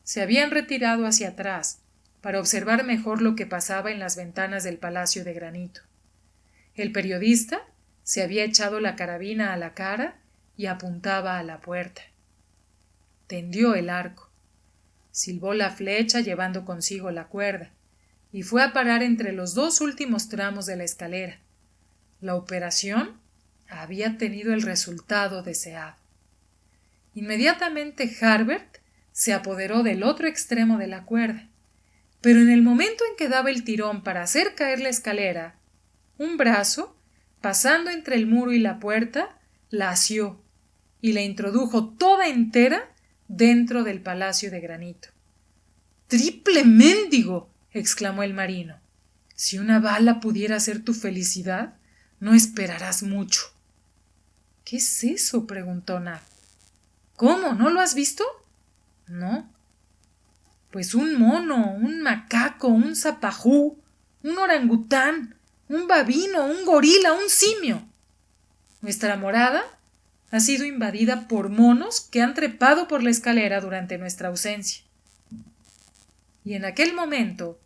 se habían retirado hacia atrás para observar mejor lo que pasaba en las ventanas del palacio de granito. El periodista se había echado la carabina a la cara y apuntaba a la puerta. Tendió el arco, silbó la flecha llevando consigo la cuerda, y fue a parar entre los dos últimos tramos de la escalera. La operación había tenido el resultado deseado. Inmediatamente Harbert se apoderó del otro extremo de la cuerda, pero en el momento en que daba el tirón para hacer caer la escalera, un brazo, pasando entre el muro y la puerta, la asió y la introdujo toda entera dentro del palacio de granito. «¡Triple mendigo!», exclamó el marino. «Si una bala pudiera ser tu felicidad, no esperarás mucho». «¿Qué es eso?», preguntó Nab. «¿Cómo? ¿No lo has visto?» «No». «Pues un mono, un macaco, un zapajú, un orangután, un babino, un gorila, un simio. Nuestra morada ha sido invadida por monos que han trepado por la escalera durante nuestra ausencia». Y en aquel momento,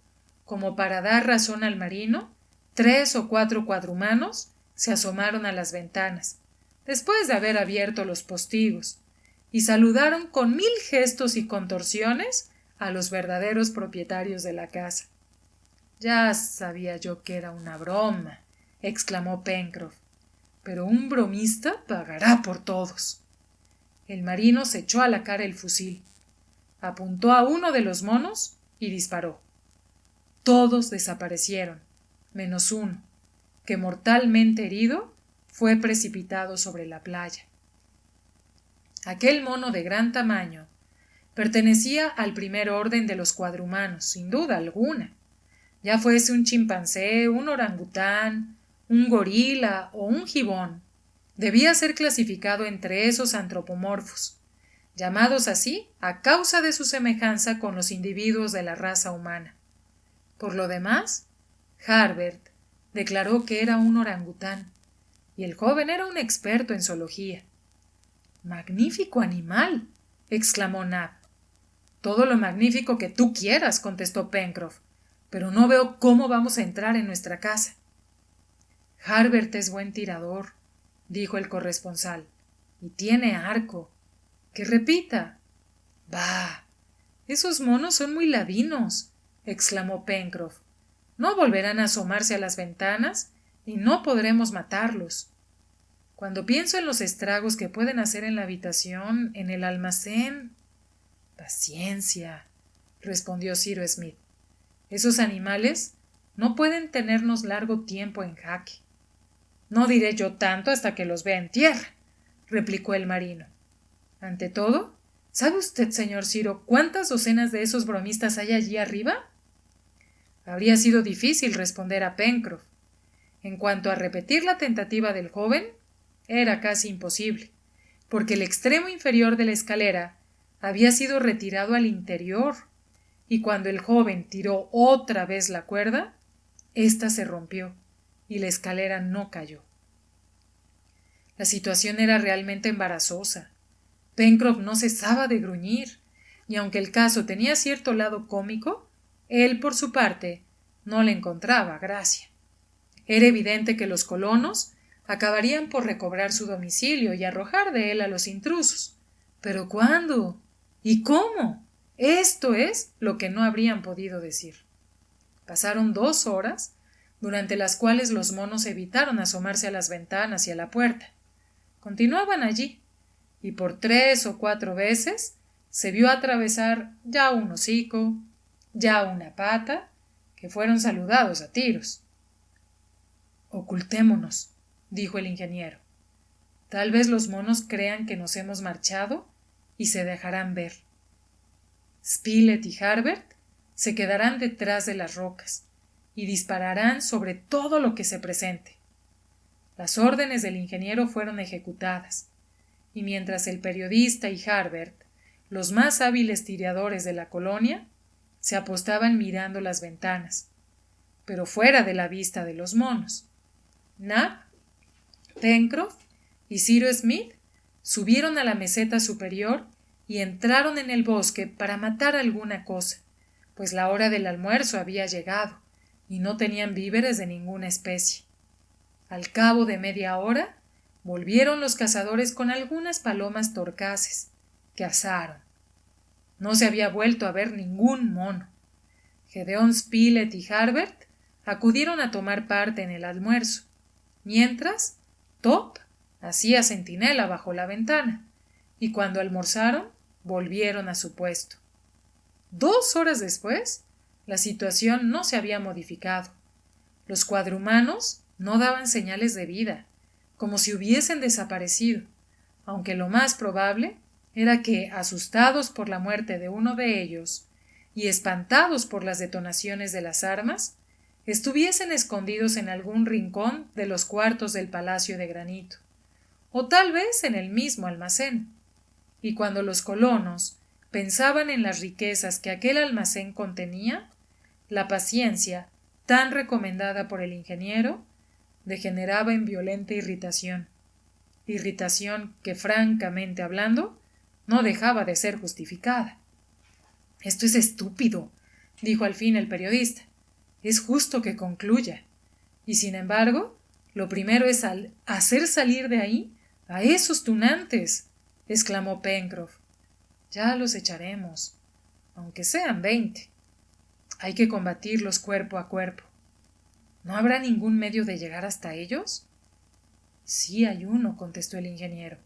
como para dar razón al marino, 3 o 4 cuadrumanos se asomaron a las ventanas, después de haber abierto los postigos, y saludaron con 1000 gestos y contorsiones a los verdaderos propietarios de la casa. «Ya sabía yo que era una broma», exclamó Pencroff, «pero un bromista pagará por todos». El marino se echó a la cara el fusil, apuntó a uno de los monos y disparó. Todos desaparecieron, menos uno, que mortalmente herido fue precipitado sobre la playa. Aquel mono de gran tamaño pertenecía al primer orden de los cuadrumanos, sin duda alguna. Ya fuese un chimpancé, un orangután, un gorila o un gibón, debía ser clasificado entre esos antropomorfos, llamados así a causa de su semejanza con los individuos de la raza humana. Por lo demás, Harbert, declaró que era un orangután, y el joven era un experto en zoología. —¡Magnífico animal! —exclamó Nab. —Todo lo magnífico que tú quieras —contestó Pencroff—, pero no veo cómo vamos a entrar en nuestra casa. —Harbert es buen tirador —dijo el corresponsal—, y tiene arco. —¡Que repita! —¡Bah! Esos monos son muy ladinos —exclamó Pencroff—. No volverán a asomarse a las ventanas y no podremos matarlos. Cuando pienso en los estragos que pueden hacer en la habitación, en el almacén... —Paciencia —respondió Cyrus Smith—. Esos animales no pueden tenernos largo tiempo en jaque. —No diré yo tanto hasta que los vea en tierra —replicó el marino—. Ante todo, ¿sabe usted, señor Ciro, cuántas docenas de esos bromistas hay allí arriba? Habría sido difícil responder a Pencroff. En cuanto a repetir la tentativa del joven, era casi imposible, porque el extremo inferior de la escalera había sido retirado al interior, y cuando el joven tiró otra vez la cuerda, ésta se rompió y la escalera no cayó. La situación era realmente embarazosa. Pencroff no cesaba de gruñir, y aunque el caso tenía cierto lado cómico, él, por su parte, no le encontraba gracia. Era evidente que los colonos acabarían por recobrar su domicilio y arrojar de él a los intrusos. ¿Pero cuándo? ¿Y cómo? Esto es lo que no habrían podido decir. Pasaron 2 horas, durante las cuales los monos evitaron asomarse a las ventanas y a la puerta. Continuaban allí, y por 3 o 4 veces se vio atravesar ya un hocico, ya una pata, que fueron saludados a tiros. —Ocultémonos —dijo el ingeniero—. Tal vez los monos crean que nos hemos marchado y se dejarán ver. Spilett y Harbert se quedarán detrás de las rocas y dispararán sobre todo lo que se presente. Las órdenes del ingeniero fueron ejecutadas, y mientras el periodista y Harbert, los más hábiles tiradores de la colonia, se apostaban mirando las ventanas, pero fuera de la vista de los monos, Nab, Pencroff y Cyrus Smith subieron a la meseta superior y entraron en el bosque para matar alguna cosa, pues la hora del almuerzo había llegado y no tenían víveres de ninguna especie. Al cabo de media hora volvieron los cazadores con algunas palomas torcaces, que asaron. No se había vuelto a ver ningún mono. Gedeón Spilett y Harbert acudieron a tomar parte en el almuerzo, mientras Top hacía centinela bajo la ventana, y cuando almorzaron volvieron a su puesto. 2 horas después, la situación no se había modificado. Los cuadrumanos no daban señales de vida, como si hubiesen desaparecido, aunque lo más probable era que, asustados por la muerte de uno de ellos y espantados por las detonaciones de las armas, estuviesen escondidos en algún rincón de los cuartos del Palacio de Granito, o tal vez en el mismo almacén. Y cuando los colonos pensaban en las riquezas que aquel almacén contenía, la paciencia, tan recomendada por el ingeniero, degeneraba en violenta irritación que, francamente hablando, no dejaba de ser justificada. —Esto es estúpido —dijo al fin el periodista—. Es justo que concluya. Y sin embargo, lo primero es hacer salir de ahí a esos tunantes —exclamó Pencroff—. Ya los echaremos, aunque sean 20. Hay que combatirlos cuerpo a cuerpo. ¿No habrá ningún medio de llegar hasta ellos? Sí hay uno —contestó el ingeniero,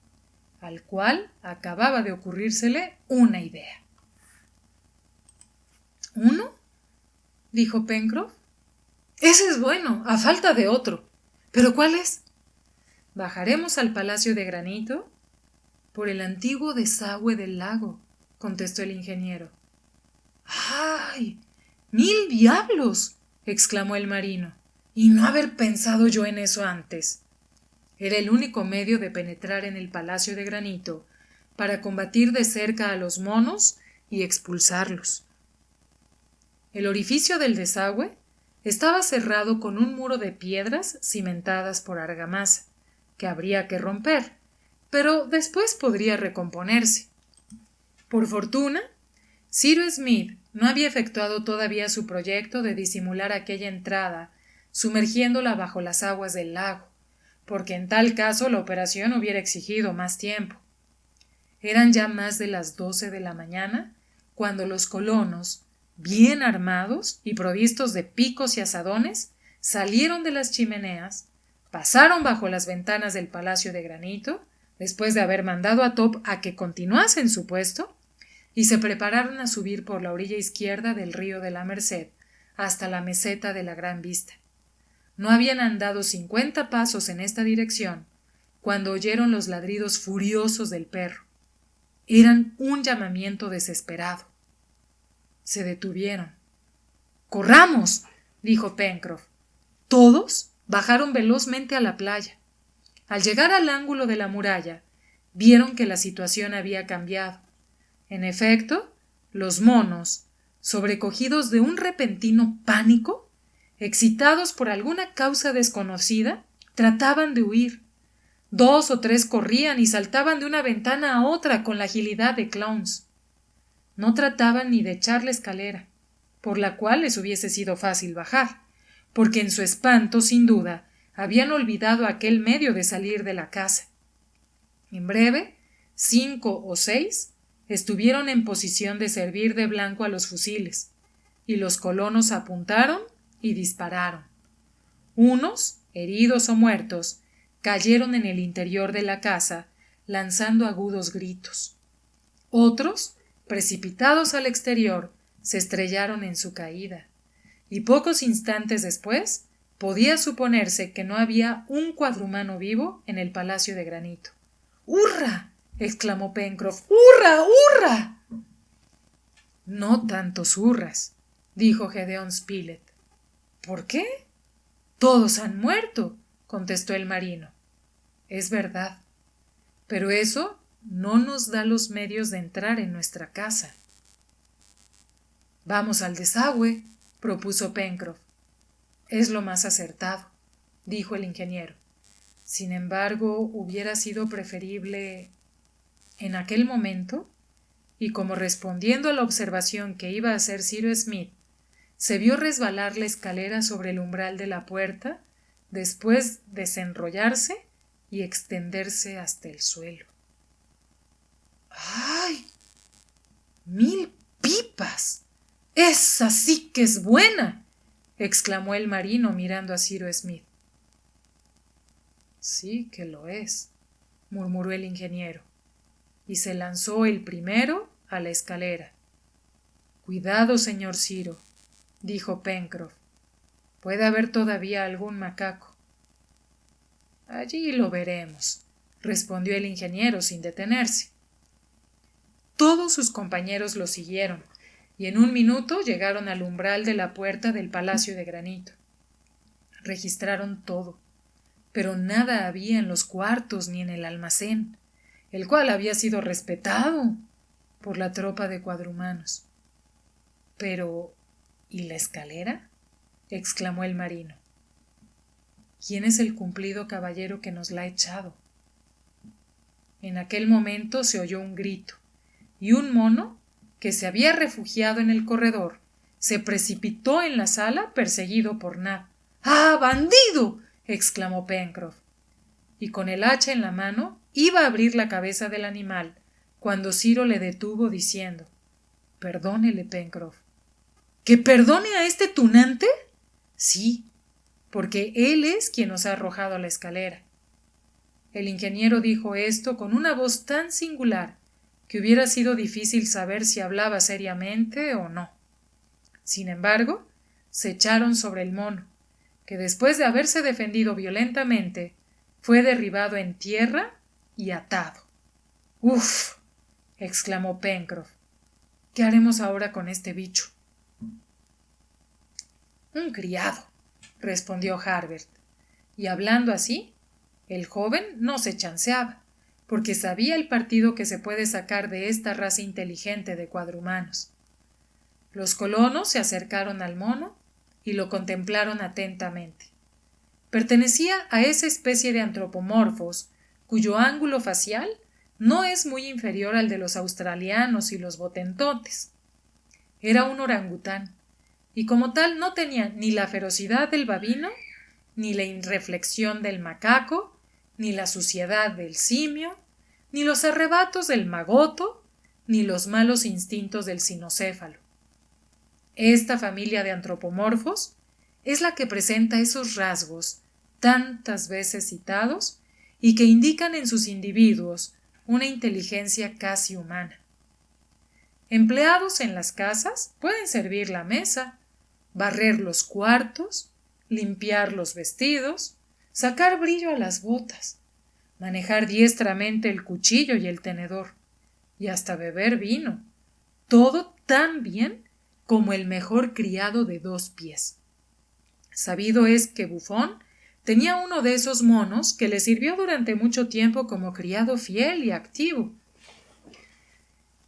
al cual acababa de ocurrírsele una idea. —¿Uno? —dijo Pencroff. —Ese es bueno, a falta de otro. ¿Pero cuál es? —Bajaremos al Palacio de Granito por el antiguo desagüe del lago —contestó el ingeniero. —¡Ay! ¡Mil diablos! —exclamó el marino—, y no haber pensado yo en eso antes. Era el único medio de penetrar en el Palacio de Granito para combatir de cerca a los monos y expulsarlos. El orificio del desagüe Estaba cerrado con un muro de piedras cimentadas por argamasa, que habría que romper, pero después podría recomponerse. Por fortuna, Cyrus Smith no había efectuado todavía su proyecto de disimular aquella entrada, sumergiéndola bajo las aguas del lago, porque en tal caso la operación hubiera exigido más tiempo. Eran ya más de las 12 de la mañana cuando los colonos, bien armados y provistos de picos y azadones, salieron de las chimeneas, pasaron bajo las ventanas del Palacio de Granito, después de haber mandado a Top a que continuase en su puesto, y se prepararon a subir por la orilla izquierda del río de la Merced hasta la meseta de la Gran Vista. No habían andado 50 pasos en esta dirección cuando oyeron los ladridos furiosos del perro. Eran un llamamiento desesperado. Se detuvieron. —¡Corramos! —dijo Pencroff. Todos bajaron velozmente a la playa. Al llegar al ángulo de la muralla, vieron que la situación había cambiado. En efecto, los monos, sobrecogidos de un repentino pánico, excitados por alguna causa desconocida, trataban de huir. 2 o 3 corrían y saltaban de una ventana a otra con la agilidad de clowns. No trataban ni de echar la escalera, por la cual les hubiese sido fácil bajar, porque en su espanto, sin duda, habían olvidado aquel medio de salir de la casa. En breve, 5 o 6 estuvieron en posición de servir de blanco a los fusiles, y los colonos apuntaron y dispararon. Unos, heridos o muertos, cayeron en el interior de la casa, lanzando agudos gritos. Otros, precipitados al exterior, se estrellaron en su caída, y pocos instantes después podía suponerse que no había un cuadrumano vivo en el Palacio de Granito. ¡Hurra! —exclamó Pencroff. —¡Hurra! ¡Hurra! No tantos hurras —dijo Gedeón Spilett. —¿Por qué? —Todos han muerto —contestó el marino. —Es verdad, pero eso no nos da los medios de entrar en nuestra casa. —Vamos al desagüe —propuso Pencroff. —Es lo más acertado —dijo el ingeniero. Sin embargo, hubiera sido preferible. En aquel momento, y como respondiendo a la observación que iba a hacer Cyrus Smith, se vio resbalar la escalera sobre el umbral de la puerta, después desenrollarse y extenderse hasta el suelo. ¡Ay! ¡1000 pipas! ¡Esa sí que es buena! —exclamó el marino mirando a Cyrus Smith. —Sí que lo es —murmuró el ingeniero, y se lanzó el primero a la escalera. —Cuidado, señor Ciro —dijo Pencroff—, puede haber todavía algún macaco. —Allí lo veremos —respondió el ingeniero sin detenerse. Todos sus compañeros lo siguieron, y en un minuto llegaron al umbral de la puerta del Palacio de Granito. Registraron todo, pero nada había en los cuartos ni en el almacén, el cual había sido respetado por la tropa de cuadrumanos. Pero ¿y la escalera? —exclamó el marino. ¿Quién es el cumplido caballero que nos la ha echado? En aquel momento se oyó un grito, y un mono, que se había refugiado en el corredor, se precipitó en la sala perseguido por Nab. —¡Ah, bandido! —exclamó Pencroff, y con el hacha en la mano iba a abrir la cabeza del animal, cuando Ciro le detuvo diciendo: —Perdónele, Pencroff. —¿Que perdone a este tunante? —Sí, porque él es quien nos ha arrojado a la escalera. El ingeniero dijo esto con una voz tan singular que hubiera sido difícil saber si hablaba seriamente o no. Sin embargo, se echaron sobre el mono, que después de haberse defendido violentamente, fue derribado en tierra y atado. —¡Uf! —exclamó Pencroff. ¿Qué haremos ahora con este bicho? —Un criado —respondió Harbert, y hablando así, el joven no se chanceaba, porque sabía el partido que se puede sacar de esta raza inteligente de cuadrumanos. Los colonos se acercaron al mono y lo contemplaron atentamente. Pertenecía a esa especie de antropomorfos cuyo ángulo facial no es muy inferior al de los australianos y los botentotes. Era un orangután, y como tal no tenía ni la ferocidad del babino, ni la irreflexión del macaco, ni la suciedad del simio, ni los arrebatos del magoto, ni los malos instintos del cinocéfalo. Esta familia de antropomorfos es la que presenta esos rasgos tantas veces citados y que indican en sus individuos una inteligencia casi humana. Empleados en las casas pueden servir la mesa, barrer los cuartos, limpiar los vestidos, sacar brillo a las botas, manejar diestramente el cuchillo y el tenedor, y hasta beber vino, todo tan bien como el mejor criado de 2 pies. Sabido es que Bufón tenía uno de esos monos que le sirvió durante mucho tiempo como criado fiel y activo.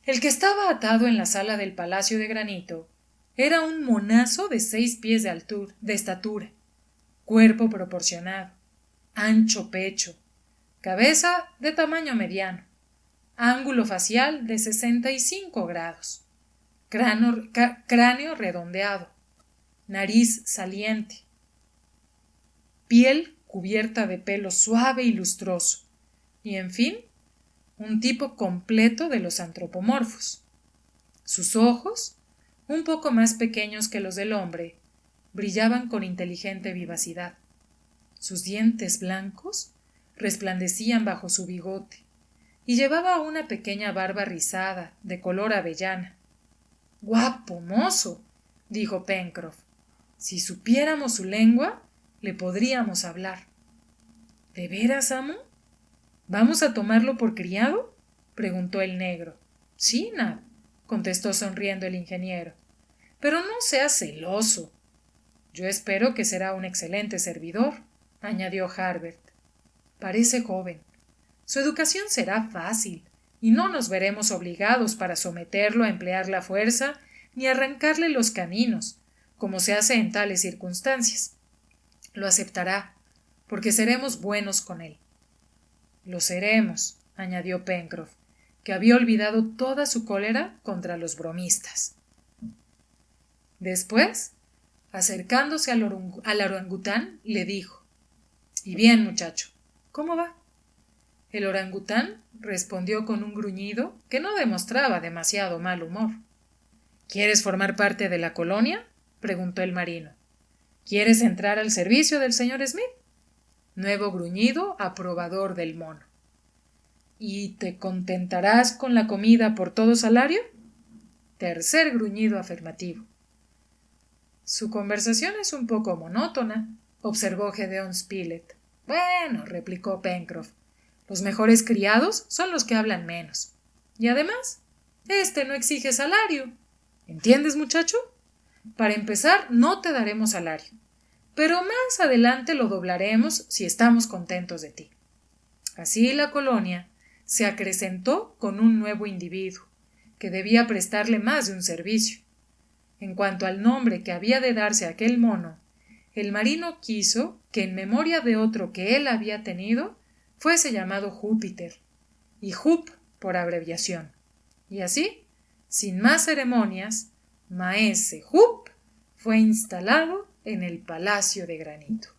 El que estaba atado en la sala del Palacio de Granito era un monazo de 6 pies de estatura, cuerpo proporcionado, ancho pecho, cabeza de tamaño mediano, ángulo facial de 65 grados, cráneo redondeado, nariz saliente, piel cubierta de pelo suave y lustroso, y en fin, un tipo completo de los antropomorfos. Sus ojos, un poco más pequeños que los del hombre, brillaban con inteligente vivacidad. Sus dientes blancos resplandecían bajo su bigote, y llevaba una pequeña barba rizada, de color avellana. —¡Guapo mozo! —dijo Pencroff. —Si supiéramos su lengua, le podríamos hablar. —¿De veras, amo? —¿Vamos a tomarlo por criado? —preguntó el negro. —Sí, Nab —contestó sonriendo el ingeniero—, pero no seas celoso. —Yo espero que será un excelente servidor —añadió Harbert—. Parece joven. Su educación será fácil, y no nos veremos obligados para someterlo a emplear la fuerza ni arrancarle los caninos, como se hace en tales circunstancias. Lo aceptará, porque seremos buenos con él. —Lo seremos —añadió Pencroff, que había olvidado toda su cólera contra los bromistas. Después, acercándose al orangután, le dijo: —Y bien, muchacho, ¿cómo va? El orangután respondió con un gruñido que no demostraba demasiado mal humor. —¿Quieres formar parte de la colonia? —preguntó el marino. —¿Quieres entrar al servicio del señor Smith? Nuevo gruñido aprobador del mono. —¿Y te contentarás con la comida por todo salario? Tercer gruñido afirmativo. —Su conversación es un poco monótona —observó Gedeón Spilett. —Bueno —replicó Pencroff—, los mejores criados son los que hablan menos. Y además, este no exige salario. ¿Entiendes, muchacho? Para empezar, no te daremos salario, pero más adelante lo doblaremos si estamos contentos de ti. Así la colonia se acrecentó con un nuevo individuo, que debía prestarle más de un servicio. En cuanto al nombre que había de darse a aquel mono, el marino quiso que en memoria de otro que él había tenido, fuese llamado Júpiter, y Jup por abreviación. Y así, sin más ceremonias, Maese Jup fue instalado en el Palacio de Granito.